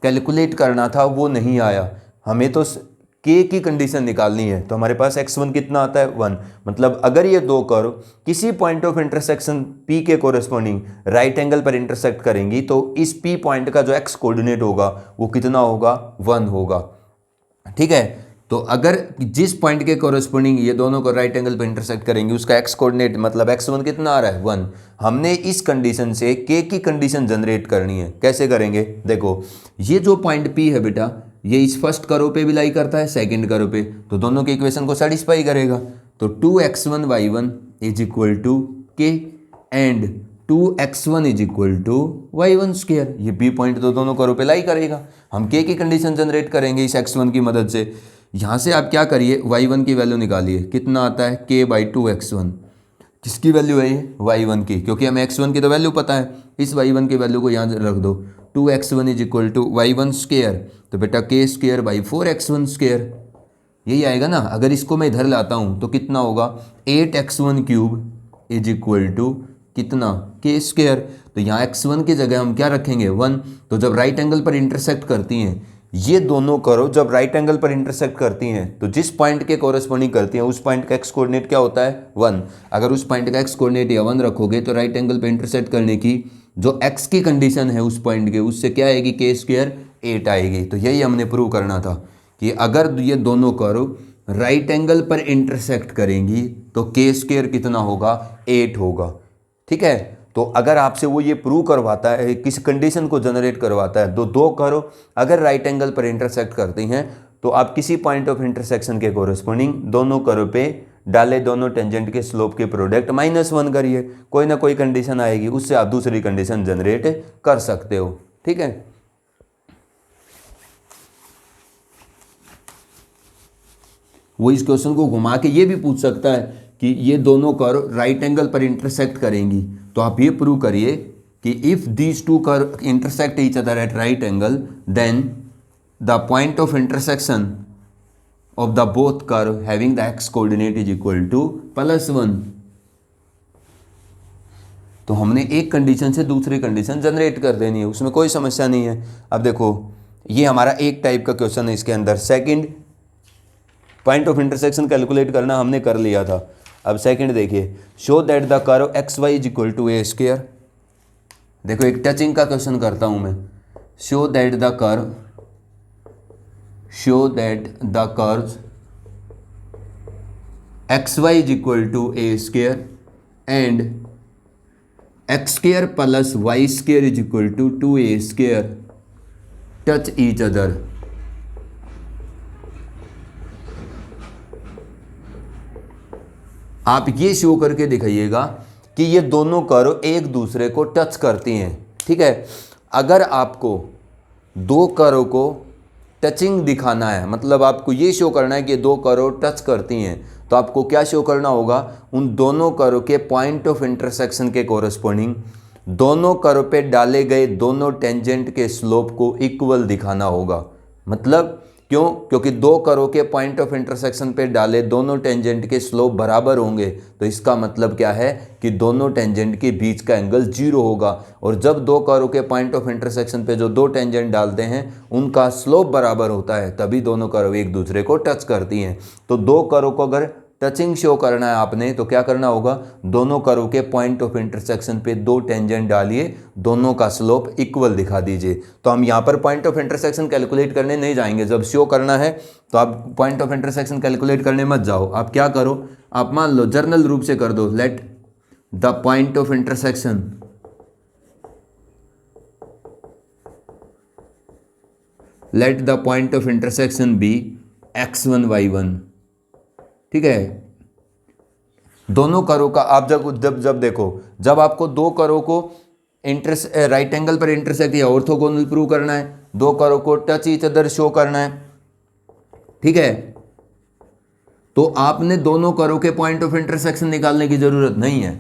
Calculate करना था वो नहीं आया, हमें तो के की कंडीशन निकालनी है। तो हमारे पास x1 कितना आता है 1, मतलब अगर ये दो कर्व किसी पॉइंट ऑफ इंटरसेक्शन P के कोरेस्पॉन्डिंग राइट एंगल पर इंटरसेक्ट करेंगी तो इस P पॉइंट का जो x कोऑर्डिनेट होगा वो कितना होगा 1 होगा। ठीक है, तो अगर जिस पॉइंट के कोरेस्पॉन्डिंग ये दोनों को राइट एंगल पर इंटरसेक्ट करेंगे उसका x कोऑर्डिनेट मतलब x1 कितना आ रहा है 1। हमने इस कंडीशन से k की कंडीशन जनरेट करनी है। कैसे करेंगे, देखो ये जो पॉइंट P है बेटा ये इस फर्स्ट कर्व पे भी लाई करता है सेकंड कर्व पे, तो दोनों के इक्वेशन को सेटिस्फाई करेगा। तो 2x1 y1 is equal to K and 2x1 is equal to y1 square, ये P पॉइंट तो दोनों कर्व पे लाई करेगा। हम k की कंडीशन जनरेट करेंगे इस x1 की मदद से। यहाँ से आप क्या करिए y1 की वैल्यू निकालिए, कितना आता है k/2x1। किसकी वैल्यू है ये y1 की, क्योंकि हमें x1 की तो वैल्यू पता है, इस y1 की वैल्यू को यहाँ रख दो 2x1 is equal to y1 square, तो बेटा k square by 4x1 square यही आएगा ना। अगर इसको मैं इधर लाता हूँ तो कितना होगा 8x1 cube is equal to कितना k स्क्वायर। तो यहाँ x1 की जगह हम क्या रखेंगे 1। तो जब राइट एंगल पर इंटरसेक्ट करती हैं ये दोनों कर्व, जब राइट एंगल पर इंटरसेक्ट करती हैं तो जिस पॉइंट के कोरेस्पॉन्डिंग करती हैं उस पॉइंट का x कोऑर्डिनेट क्या होता है 1। अगर उस पॉइंट का x कोऑर्डिनेट या 1 रखोगे तो राइट एंगल पर इंटरसेक्ट करने की जो x की कंडीशन है उस पॉइंट के उससे क्या आएगी k स्क्वायर 8 आएगी। तो यही हमने प्रूव करना था कि अगर ये दोनों कर्व राइट एंगल पर इंटरसेक्ट करेंगी तो k स्क्वायर कितना होगा 8 होगा। ठीक है, तो अगर आपसे वो ये प्रूव करवाता है, किस कंडीशन को जनरेट करवाता है, दो कर्व अगर राइट एंगल पर इंटरसेक्ट करती हैं तो आप किसी पॉइंट ऑफ इंटरसेक्शन के कोरेस्पॉन्डिंग दोनों कर्व पे डाले दोनों टेंजेंट के स्लोप के प्रोडक्ट -1 करिए, कोई ना कोई कंडीशन आएगी उससे आप दूसरी कंडीशन जनरेट कर सकते हो। ठीक है, वो इस क्वेश्चन को घुमा के ये भी पूछ सकता है कि ये दोनों कर्व राइट एंगल पर इंटरसेक्ट करेंगी तो आप ये प्रूव करिए कि if these two curve intersect each other at right angle then the point of intersection of the both curve having the x coordinate is equal to +1। तो हमने एक कंडीशन से दूसरी कंडीशन जनरेट कर देनी है, उसमें कोई समस्या नहीं है। अब देखो ये हमारा एक टाइप का क्वेश्चन है, इसके अंदर second point of intersection calculate करना हमने कर लिया था। अब सेकंड देखिए, show that the curve xy is equal to a square. देखो एक टचिंग का क्वेश्चन करता हूं मैं, show that the curve xy is equal to a square and x square plus y square is equal to 2a square touch each other. आप ये show करके दिखाइएगा कि ये दोनों कर्व एक दूसरे को टच करती हैं। ठीक है, अगर आपको दो कर्व को टचिंग दिखाना है, मतलब आपको ये शो करना है कि दो कर्व टच करती हैं, तो आपको क्या शो करना होगा, उन दोनों कर्व के पॉइंट ऑफ इंटरसेक्शन के कोरेस्पॉन्डिंग दोनों कर्व पे डाले गए दोनों टेंजेंट के स्लोप को इक्वल दिखाना होगा। मतलब क्यों, क्योंकि दो कर्व के पॉइंट ऑफ इंटरसेक्शन पे डाले दोनों टेंजेंट के स्लोप बराबर होंगे, तो इसका मतलब क्या है कि दोनों टेंजेंट के बीच का एंगल 0 होगा। और जब दो कर्व के पॉइंट ऑफ इंटरसेक्शन पे जो दो टेंजेंट डालते हैं उनका स्लोप बराबर होता है, तभी दोनों कर्व एक दूसरे को टच करती हैं। तो दो कर्व को अगर टचिंग शो करना है आपने तो क्या करना होगा, दोनों कर्व के पॉइंट ऑफ इंटरसेक्शन पे दो टेंजेंट डालिए, दोनों का स्लोप इक्वल दिखा दीजिए। तो हम यहाँ पर पॉइंट ऑफ इंटरसेक्शन कैलकुलेट करने नहीं जाएंगे, जब शो करना है तो आप पॉइंट ऑफ इंटरसेक्शन कैलकुलेट करने मत जाओ। आप क्या करो, आप मान लो जर्नल रूप से कर दो, let the point of intersection be x1 y1। ठीक है, दोनों कर्व का आप जब देखो, जब आपको दो कर्व को राइट एंगल पर इंटरसेक्ट या ऑर्थोगोनल प्रूव करना है, दो कर्व को टच ईच अदर शो करना है, ठीक है, तो आपने दोनों कर्व के पॉइंट ऑफ इंटरसेक्शन निकालने की जरूरत नहीं है।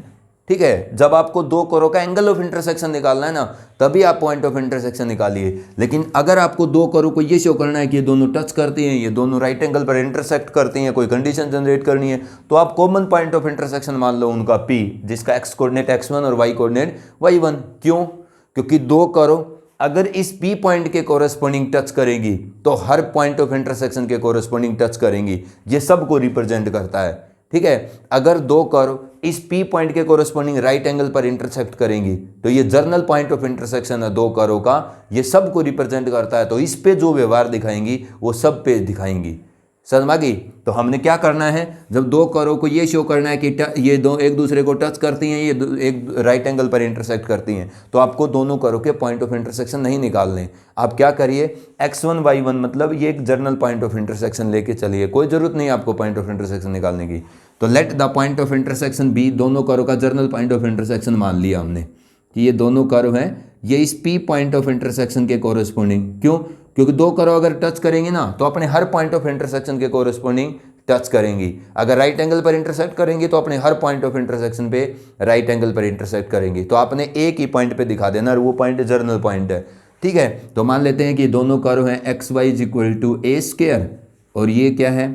ठीक है, जब आपको दो कर्व का एंगल ऑफ इंटरसेक्शन निकालना है ना, तभी आप पॉइंट ऑफ इंटरसेक्शन निकालिए। लेकिन अगर आपको दो कर्व को ये शो करना है कि ये दोनों टच करती हैं, ये दोनों राइट एंगल पर इंटरसेक्ट करती हैं, कोई कंडीशन जनरेट करनी है, तो आप कॉमन पॉइंट ऑफ इंटरसेक्शन मान लो उनका P, जिसका x कोऑर्डिनेट x1 और y कोऑर्डिनेट y1। क्यों, क्योंकि दो कर्व अगर इस P पॉइंट के कोरस्पॉन्डिंग टच करेंगी तो हर पॉइंट ऑफ इंटरसेक्शन के कोरस्पॉन्डिंग टच करेंगी, ये सब को रिप्रेजेंट करता है। ठीक है, अगर दो कर्व इस P पॉइंट के कोरस्पॉन्डिंग राइट एंगल पर इंटरसेक्ट करेंगी तो ये जर्नल पॉइंट ऑफ इंटरसेक्शन है दो कर्व का, ये सब को रिप्रेजेंट करता है। तो इस पे जो व्यवहार दिखाएंगी वो सब पे दिखाएंगी। समझ में आ गई? तो हमने क्या करना है, जब दो कर्व को ये शो करना है कि ये दो एक दूसरे को टच करती हैं, ये एक राइट एंगल पर इंटरसेक्ट करती हैं, तो आपको दोनों कर्व के पॉइंट ऑफ इंटरसेक्शन नहीं निकालने। आप क्या करिए, x1 y1 मतलब ये एक जर्नल पॉइंट ऑफ इंटरसेक्शन लेके चलिए, कोई जरूरत नहीं आपको पॉइंट ऑफ इंटरसेक्शन निकालने की। तो let the point of intersection be, दोनों कर्व का जर्नल पॉइंट ऑफ इंटरसेक्शन मान लिया हमने कि ये दोनों कर्व हैं, ये इस P पॉइंट ऑफ इंटरसेक्शन के कोरस्पॉन्डिंग। क्यों? क्योंकि दो कर्व अगर टच करेंगे ना तो अपने हर पॉइंट ऑफ इंटरसेक्शन के कोरस्पॉन्डिंग टच करेंगी। अगर राइट एंगल पर इंटरसेक्ट करेंगी तो अपने हर पॉइंट ऑफ इंटरसेक्शन पे राइट एंगल पर इंटरसेक्ट करेंगी। तो आपने एक ही पॉइंट पे दिखा देना और वो पॉइंट जर्नल पॉइंट है। ठीक है, तो मान लेते हैं कि दोनों कर्व हैं x y is equal to a square और ये क्या है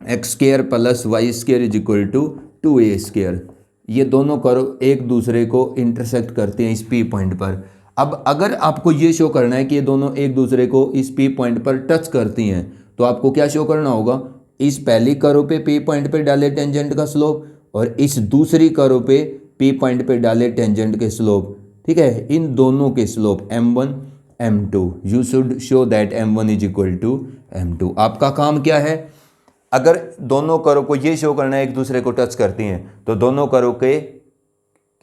x square plus y square is equal to 2a square. ये दोनों कर्व एक दूसरे को इंटरसेक्ट करते हैं इस P पॉइंट पर। अब अगर आपको ये शो करना है कि ये दोनों एक दूसरे को इस P पॉइंट पर टच करती हैं तो आपको क्या शो करना होगा, इस पहली कर्व पे P पॉइंट पे डाले टेंजेंट का स्लोप और इस दूसरी कर्व पे P पॉइंट पे डाले टेंजेंट के स्लोप। ठीक है, इन दोनों के slope m1 m2, you should show that m1 is equal to m2। आपका काम क्या है, अगर दोनों कर्व को ये शो करना है एक दूसरे को टच करती हैं तो दोनों कर्व के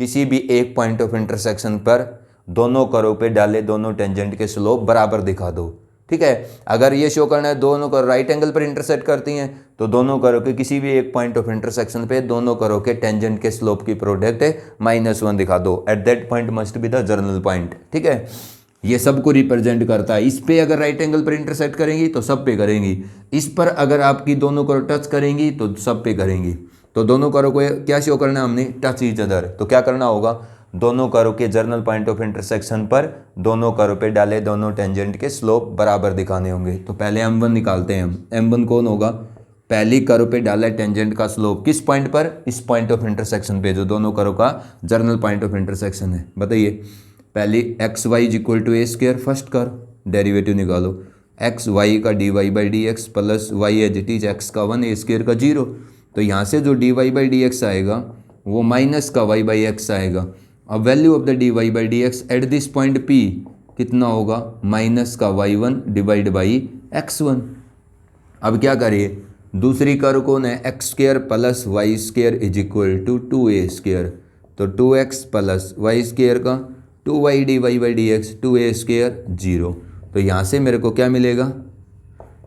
किसी भी एक पॉइंट ऑफ इंटरसेक्शन पर दोनों कर्व पे डाले दोनों टेंजेंट के स्लोप बराबर दिखा दो। ठीक है, अगर ये शो करना है दोनों कर्व राइट एंगल पर इंटरसेक्ट करती हैं तो दोनों कर्व के किसी भी एक पॉइंट ऑफ इंटरसेक्शन पे दोनों कर्व के टेंजेंट के स्लोप की प्रोडक्ट है -1 दिखा दो। At that point must be the general point. ठीक है, ये सब को रिप्रेजेंट करता है। इस पे अगर राइट एंगल पर इंटरसेक्ट करेंगी तो सब पे करेंगी, इस पर अगर आपकी दोनों कर्व टच करेंगी तो सब पे करेंगी। तो दोनों कर्व को क्या शो करना है हमने, टच ईच अदर। तो क्या करना होगा, दोनों कर्व के जर्नल पॉइंट ऑफ इंटरसेक्शन पर दोनों कर्व पे डाले दोनों टेंजेंट के स्लोप बराबर दिखाने होंगे। तो पहले m1 निकालते हैं हम। m1 कौन होगा, पहली कर्व पे डाला टेंजेंट का स्लोप किस पॉइंट पर, इस पॉइंट ऑफ इंटरसेक्शन पे जो दोनों कर्व का जर्नल पॉइंट ऑफ इंटरसेक्शन है। बताइए, पहली x y is equal to a square, first curve derivative निकालो, एक्स वाई का d y by d x plus y as it is x का 1 ए स्क्वायर का 0। तो यहाँ से जो d y by d x आएगा वो माइनस का वाई बाई एक्स आएगा। अब value of the d y by d x at this point P कितना होगा, माइनस का y1 डिवाइड बाई x1। अब क्या करिए, दूसरी कर्व कौन है, x square plus y square is equal to 2a square. तो 2x प्लस वाई स्क्वायर का 2y d y by d x 2a square 0। तो यहाँ से मेरे को क्या मिलेगा,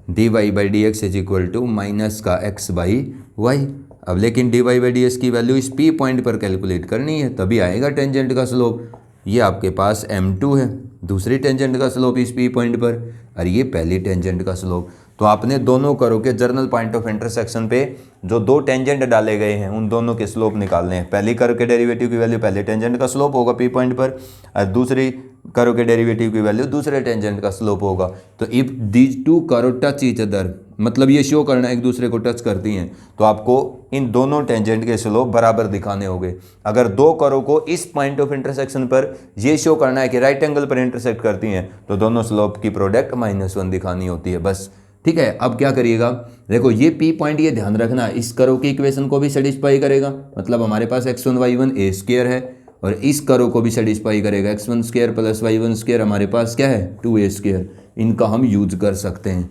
d y by d x is equal to minus का x बाई वाई। अब लेकिन d y by d x की वैल्यू इस P पॉइंट पर कैलकुलेट करनी है, तभी आएगा टेंजेंट का स्लोप। ये आपके पास m2 है, दूसरी टेंजेंट का स्लोप इस P पॉइंट पर, और ये पहली टेंजेंट का स्लोप। तो आपने दोनों कर्व के जर्नल पॉइंट ऑफ इंटरसेक्शन पे जो दो टेंजेंट डाले गए हैं उन दोनों के स्लोप निकालने हैं। पहली कर्व के डेरिवेटिव की वैल्यू पहले टेंजेंट का स्लोप होगा P पॉइंट पर, और दूसरी कर्व के डेरिवेटिव की वैल्यू दूसरे टेंजेंट का स्लोप होगा। तो if these two curve touch each other, मतलब ये शो करना एक दूसरे को टच करती हैं, तो आपको इन दोनों टेंजेंट के स्लोप बराबर दिखाने होंगे। अगर दो कर्व को इस पॉइंट ऑफ इंटरसेक्शन पर ये शो करना है कि राइट एंगल पर इंटरसेक्ट करती हैं तो दोनों स्लोप की प्रोडक्ट -1 दिखानी होती है बस। ठीक है, अब क्या करिएगा, देखो ये P पॉइंट ये ध्यान रखना इस कर्व की इक्वेशन को भी सेटिस्फाई करेगा, मतलब हमारे पास x1 y1 a स्क्वायर है और इस कर्व को भी सेटिस्फाई करेगा, x1 square plus y1 square हमारे पास क्या है 2a स्क्वायर। इनका हम यूज कर सकते हैं।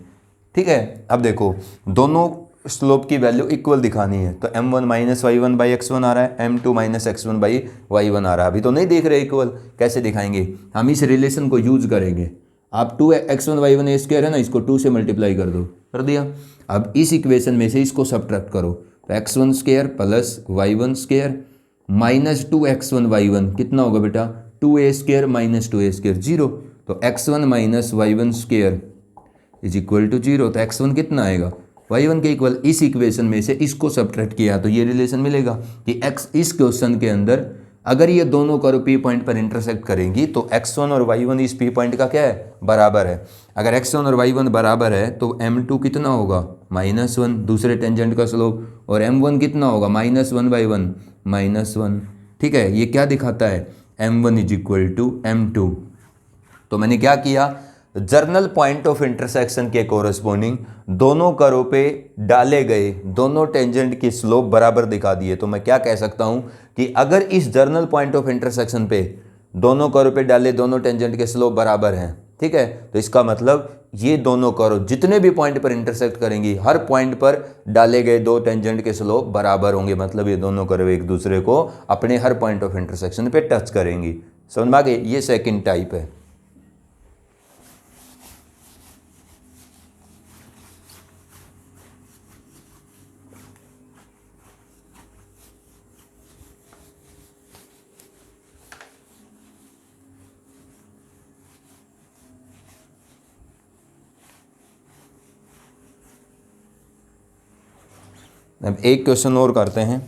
ठीक है, अब देखो दोनों स्लोप की वैल्यू इक्वल दिखानी है, तो m1 minus y1 by x1 आ रहा है, m2 minus x1 by y1 आ रहा है। अभी तो नहीं देख रहे इक्वल, कैसे दिखाएंगे, हम इस रिलेशन को यूज करेंगे। आप 2x1 y1 a स्क्वायर है ना, इसको 2 से मल्टीप्लाई कर दो, कर दिया। अब इस इक्वेशन में से इसको सब्ट्रैक्ट करो, तो x1 square plus y1 square minus 2x1 y1 कितना होगा बेटा 2a square minus 2a square 0। तो x1 minus y1 square is equal to 0। तो x1 कितना आएगा y1 के इक्वल। इस इक्वेशन में से इसको सब्ट्रैक्ट किया तो ये रिलेशन मिलेगा कि x इस क्वेश्चन के अंदर अगर ये दोनों कर्व P पॉइंट पर इंटरसेक्ट करेंगी तो x1 और y1 इस P पॉइंट का क्या है, बराबर है। अगर x1 और y1 बराबर है तो m2 कितना होगा -1 दूसरे टेंजेंट का स्लोप, और m1 कितना होगा -1 बाई 1 -1। ठीक है, ये क्या दिखाता है m1 is equal to m2। तो मैंने क्या किया, जर्नल पॉइंट ऑफ इंटरसेक्शन के कोरस्पोंडिंग दोनों करों पे डाले गए दोनों टेंजेंट की स्लोप बराबर दिखा दिए। तो मैं क्या कह सकता हूं कि अगर इस जर्नल पॉइंट ऑफ इंटरसेक्शन पे दोनों करों पे डाले दोनों टेंजेंट के स्लोप बराबर हैं, ठीक है, तो इसका मतलब ये दोनों करो जितने भी पॉइंट पर इंटरसेक्ट करेंगी हर पॉइंट पर डाले गए दो टेंजेंट के स्लोप बराबर होंगे, मतलब ये दोनों करो एक दूसरे को अपने हर पॉइंट ऑफ इंटरसेक्शन पे टच करेंगी। समझ में आ गई? ये सेकंड टाइप है। अब एक क्वेश्चन और करते हैं।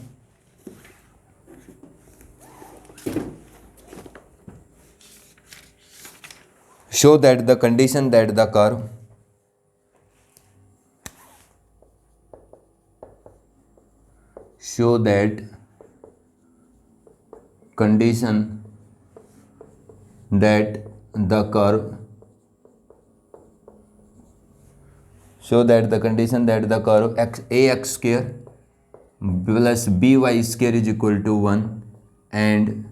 Show that the condition that the curve show that condition that the curve ax square plus by square is equal to 1 and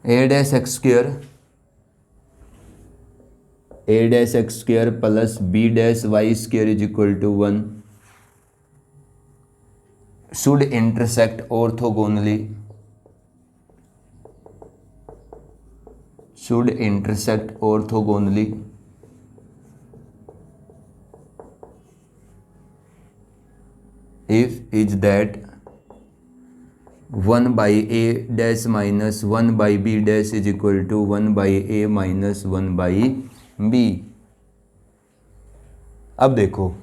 a dash x square plus b dash y square is equal to 1 should intersect orthogonally if is that 1 by a dash minus 1 by b dash is equal to 1 by a minus 1 by b। अब देखो,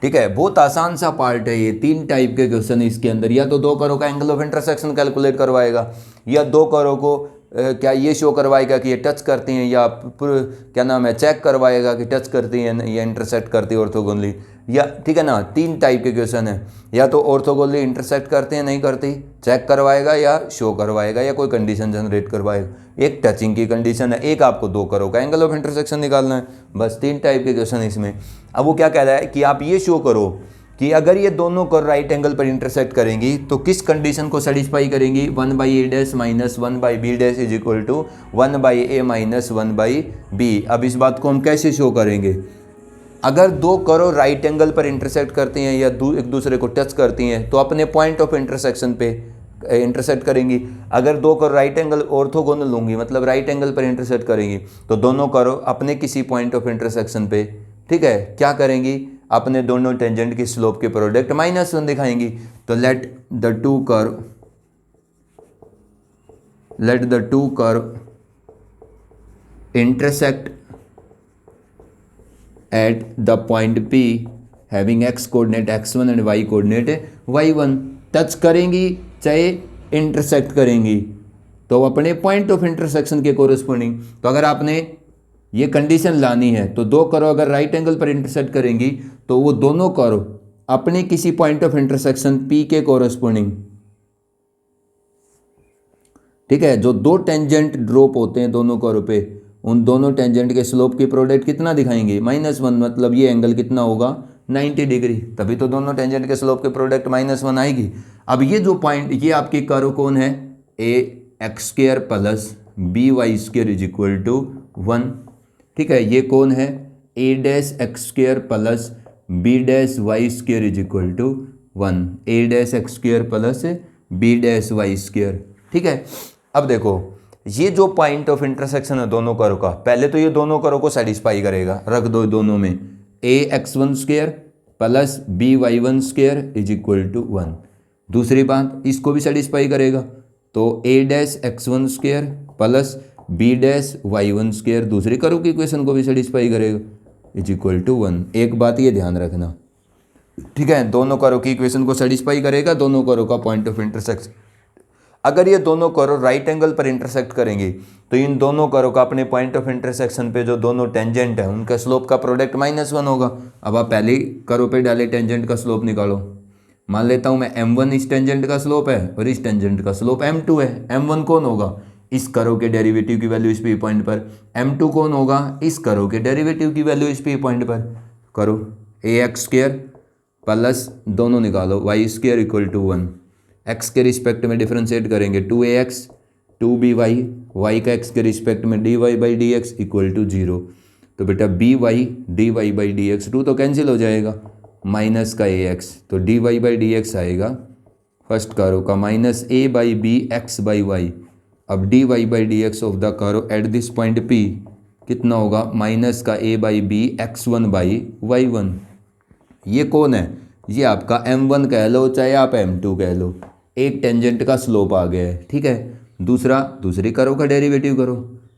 ठीक है, बहुत आसान सा part है ये। 3 type के क्वेश्चन इसके अंदर, या तो दो करों का एंगल ऑफ इंटरसेक्शन कैलकुलेट करवाएगा, या दो करों को क्या ये शो करवाएगा कि ये टच करती हैं, या क्या नाम है चेक करवाएगा कि टच करती हैं या इंटरसेक्ट करती है ऑर्थोगोनली, या ठीक है ना। 3 टाइप के क्वेश्चन है, या तो ऑर्थोगोनली इंटरसेक्ट करते हैं नहीं करती, चेक करवाएगा या शो करवाएगा या कोई कंडीशन जनरेट करवाएगा। एक टचिंग की कंडीशन है, एक आपको दो करों का एंगल ऑफ इंटरसेक्शन निकालना है, बस 3 टाइप के क्वेश्चन इसमें। अब वो क्या कह रहा है कि आप ये शो करो कि अगर ये दोनों कर राइट एंगल पर इंटरसेक्ट करेंगी तो किस कंडीशन को सेटिस्फाई करेंगी, 1 by a dash minus 1 by b dash is equal to 1 by a minus 1 by b. अब इस बात को हम कैसे शो करेंगे, अगर दो करो राइट एंगल पर इंटरसेक्ट करती हैं या एक दूसरे को टच करती हैं तो अपने पॉइंट ऑफ इंटरसेक्शन पे इंटरसेक्ट करेंगी। अगर दो करो राइट एंगल ऑर्थोगोनल होंगी, मतलब राइट एंगल पर इंटरसेक्ट करेंगी, तो दोनों करो अपने किसी पॉइंट ऑफ इंटरसेक्शन पे, ठीक है, क्या करेंगी, अपने दोनों टेंजेंट की स्लोप के प्रोडक्ट -1 दिखाएंगी। तो let the two curve intersect at the point P having x coordinate x1 and y coordinate y1। Touch करेंगी चाहे इंटरसेक्ट करेंगी तो अपने पॉइंट ऑफ इंटरसेक्शन के कोरस्पोंडिंग। तो अगर आपने ये कंडीशन लानी है तो दो करो अगर राइट एंगल पर इंटरसेक्ट करेंगी तो वो दोनों करो अपने किसी पॉइंट ऑफ इंटरसेक्शन P के कोरस्पोंडिंग, ठीक है, जो दो टेंजेंट ड्रॉप होते हैं दोनों करो पे, उन दोनों टेंजेंट के स्लोप की प्रोडक्ट कितना दिखाएंगे, -1। मतलब ये एंगल कितना होगा, 90 डिग्री, तभी तो दोनों टेंजेंट के स्लोप के प्रोडक्ट -1 आएगी। अब ये जो पॉइंट, ये आपकी कर्व कौन है, ax² plus by² is equal to 1, ठीक है, ये कौन है, a'(x² plus b'(y² is equal to 1, a'(x² plus b'(y²), ठीक है। अब देखो ये जो पॉइंट ऑफ इंटरसेक्शन है दोनों कर्व का, पहले तो ये दोनों कर्व को सेटिस्फाई करेगा, रख दो दोनों में, ax1² plus by1² is equal to 1। दूसरी बात इसको भी सेटिस्फाई करेगा, तो a'(x1² प्लस b'(y1², दूसरी कर्व की इक्वेशन को भी सेटिस्फाई करेगा, इज इक्वल टू 1। एक बात ये ध्यान रखना, ठीक है, दोनों कर्व की इक्वेशन को सेटिस्फाई करेगा, दोनों कर्व का पॉइंट ऑफ इंटरसेक्शन। अगर ये दोनों कर्व राइट एंगल पर इंटरसेक्ट करेंगे तो इन दोनों कर्व का अपने पॉइंट ऑफ इंटरसेक्शन पे जो दोनों टेंजेंट है उनका स्लोप का प्रोडक्ट -1 होगा। अब आप पहले कर्व पे डाले टेंजेंट का स्लोप निकालो, मान लेता हूँ मैं m1 इस टेंजेंट का स्लोप है और इस टेंजेंट का स्लोप m2 है। m1 कौन होगा, इस कर्व के डेरिवेटिव की वैल्यू इस पी पॉइंट पर। m2 कौन होगा, इस कर्व के डेरिवेटिव की वैल्यू इस पी पॉइंट पर। करो ax² प्लस दोनों निकालो y² इक्वल टू 1। x के रिस्पेक्ट में डिफ्रेंशिएट करेंगे 2ax 2by, y का x के रिस्पेक्ट में dy by d x equal to 0। तो बेटा by dy by d x 2 तो कैंसिल हो जाएगा, माइनस का ax तो dy बाई डी एक्स आएगा फर्स्ट कर्व का minus a by b x by y. अब dy by d x of the curve at this point p कितना होगा, माइनस का a by b x1 by y1। ये कौन है, ये आपका m1 कह लो चाहे आप m2 कह लो, एक टेंजेंट का स्लोप आ गया है। ठीक है, दूसरी कर्व का डेरिवेटिव करो।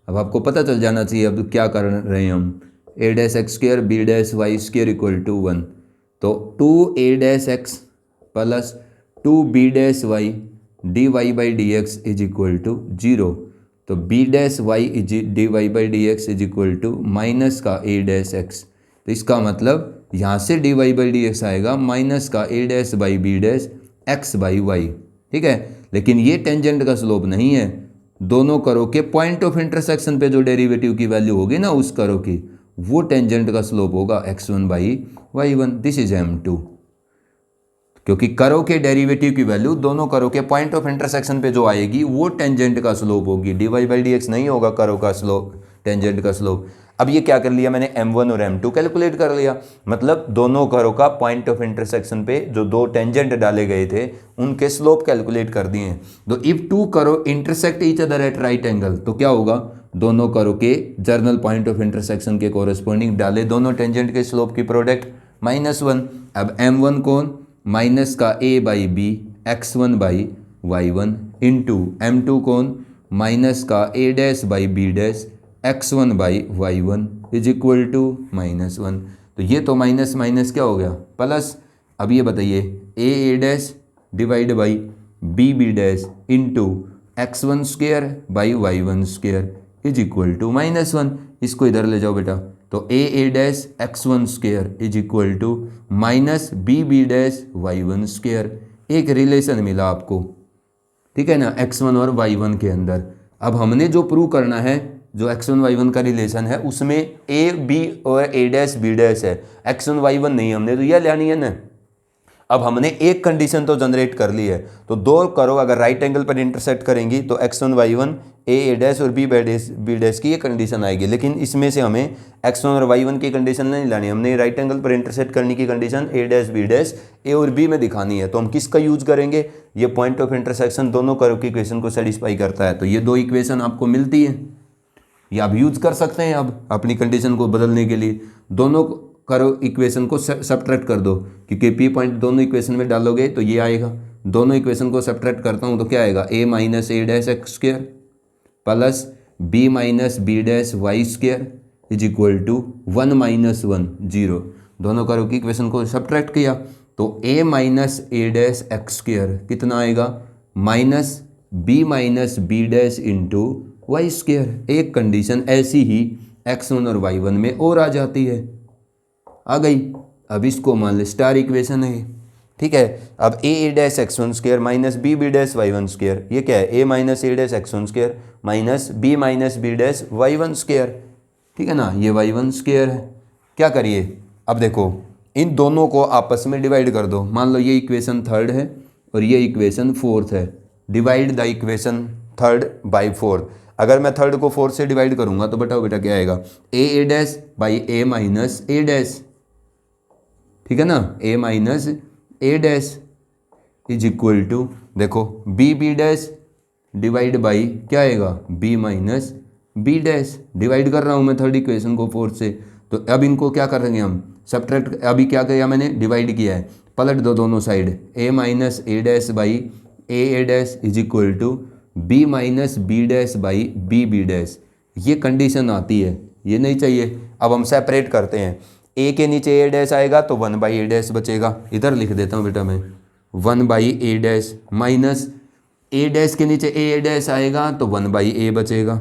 अब आपको पता चल जाना चाहिए अब क्या कर रहे हैं हम, a dash x square b dash y square equal to 1। तो 2a dash x plus 2b dash y d y by d x is equal to 0। तो b dash y is d y by d x is equal to minus का a dash x. तो इसका मतलब यहाँ से d y by d x आएगा minus का a dash by b dash x by Y. ठीक है, लेकिन ये टेंजेंट का स्लोप नहीं है, दोनों कर्व के पॉइंट ऑफ इंटरसेक्शन पे जो डेरिवेटिव की वैल्यू होगी ना उस कर्व की, वो टेंजेंट का स्लोप होगा x1 by y1। This is m2, क्योंकि कर्व के डेरिवेटिव की वैल्यू दोनों कर्व के पॉइंट ऑफ इंटरसेक्शन पे जो आएगी वो टेंजेंट का स्लोप होगी, dy बाई डी एक्स नहीं होगा कर्व का स्लोप, टेंजेंट का स्लोप। अब ये क्या कर लिया मैंने, m1 और m2 कैलकुलेट कर लिया, मतलब दोनों कर्व का पॉइंट ऑफ इंटरसेक्शन पे जो दो टेंजेंट डाले गए थे उनके स्लोप कैलकुलेट कर दिए। तो if two curve intersect each other at right angle, तो क्या होगा, दोनों कर्व के जर्नल पॉइंट ऑफ इंटरसेक्शन के कोरस्पॉन्डिंग डाले दोनों टेंजेंट के स्लोप की प्रोडक्ट -1। अब m1 कौन, माइनस का a by b x1 by y1 into m2 कौन, माइनस का a dash by b dash x1 by y1 is equal to -1। तो ये तो माइनस माइनस क्या हो गया प्लस। अब ये बताइए a dash divide by b dash into x1 square by y1 square is equal to -1। इसको इधर ले जाओ बेटा, तो a dash x1 square is equal to minus b dash y1 square. एक रिलेशन मिला आपको, ठीक है ना, x1 और y1 के अंदर। अब हमने जो प्रूव करना है, जो x1 y1 का रिलेशन है उसमें a b और a डैश b डैश है, x1 y1 नहीं, हमने तो यह लेनी है ना। अब हमने एक कंडीशन तो जनरेट कर ली है, तो दो कर्व अगर राइट एंगल पर इंटरसेक्ट करेंगी तो x1 y1 a डैश और b डैश की ये कंडीशन आएगी। लेकिन इसमें से हमें x1 और y1 की कंडीशन नहीं लानी, हमने राइट एंगल पर इंटरसेक्ट करने की condition a dash b dash a और b में दिखानी है। तो हम किसका यूज करेंगे, ये पॉइंट ऑफ इंटरसेक्शन दोनों कर्व की इक्वेशन को सेटिस्फाई करता है। तो ये दो इक्वेशन आपको मिलती है, ये आप यूज कर सकते हैं अब अपनी कंडीशन को बदलने के लिए। दोनों कर्व इक्वेशन को सब्ट्रैक्ट कर दो, क्योंकि पी पॉइंट दोनों इक्वेशन में डालोगे तो ये आएगा। दोनों इक्वेशन को सब्ट्रैक्ट करता हूँ तो क्या आएगा, a minus a dash x square plus b minus b dash y square is equal to 1 minus 1 0। दोनों कर्व की इक्वेशन को सब्ट्रैक्ट किया तो a minus a dash x square कितना आएगा, minus b minus b dash into y square. एक condition ऐसी ही x1 और y1 में और आ जाती है, आ गई। अब इसको मान ले स्टार इक्वेशन है, ठीक है। अब a dash x1 square minus b dash y1 square, ये क्या है, a minus a dash x1 square minus b minus b dash y1 square, ठीक है ना, ये y1 स्क्वायर है। क्या करिए, अब देखो इन दोनों को आपस में डिवाइड कर दो। मान लो ये इक्वेशन थर्ड है और ये इक्वेशन फोर्थ है, divide the equation third by fourth. अगर मैं थर्ड को फोर्थ से डिवाइड करूंगा तो बताओ बेटा क्या आएगा, a dash by a minus a dash, ठीक है ना, a minus a dash is equal to, देखो b डैश डिवाइड बाई क्या आएगा, b minus b dash. Divide कर रहा हूँ मैं थर्ड इक्वेशन को फोर्थ से, तो अब इनको क्या करेंगे हम, सब्ट्रैक्ट। अभी क्या किया मैंने, डिवाइड किया है, पलट दो दोनों side, a minus a dash by a dash is equal to b minus b dash by b dash. ये कंडीशन आती है, ये नहीं चाहिए। अब हम सेपरेट करते हैं, a के नीचे a डैश आएगा तो 1 बाई a डैश बचेगा, इधर लिख देता हूँ बेटा मैं 1 by a dash, minus a dash के नीचे a डैश आएगा तो 1 बाई a बचेगा,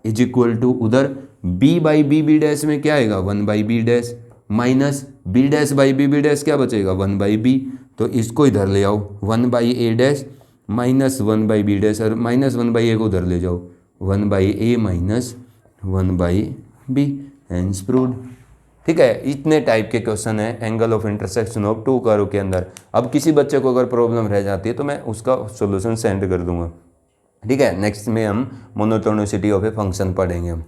इज इक्वल टू उधर b बाई b डैश में क्या आएगा, 1 by b dash, minus b dash by b dash क्या बचेगा 1/b, तो इसको इधर ले आओ 1/a dash minus 1/b dash, और माइनस 1/a को उधर ले जाओ 1/a minus 1/b, hence proved. ठीक है, इतने टाइप के क्वेश्चन है angle of intersection of two curve के अंदर। अब किसी बच्चे को अगर प्रॉब्लम रह जाती है तो मैं उसका सॉल्यूशन सेंड कर दूंगा। ठीक है, नेक्स्ट में हम मोनोटोनिसिटी ऑफ ए फंक्शन पढ़ेंगे हम।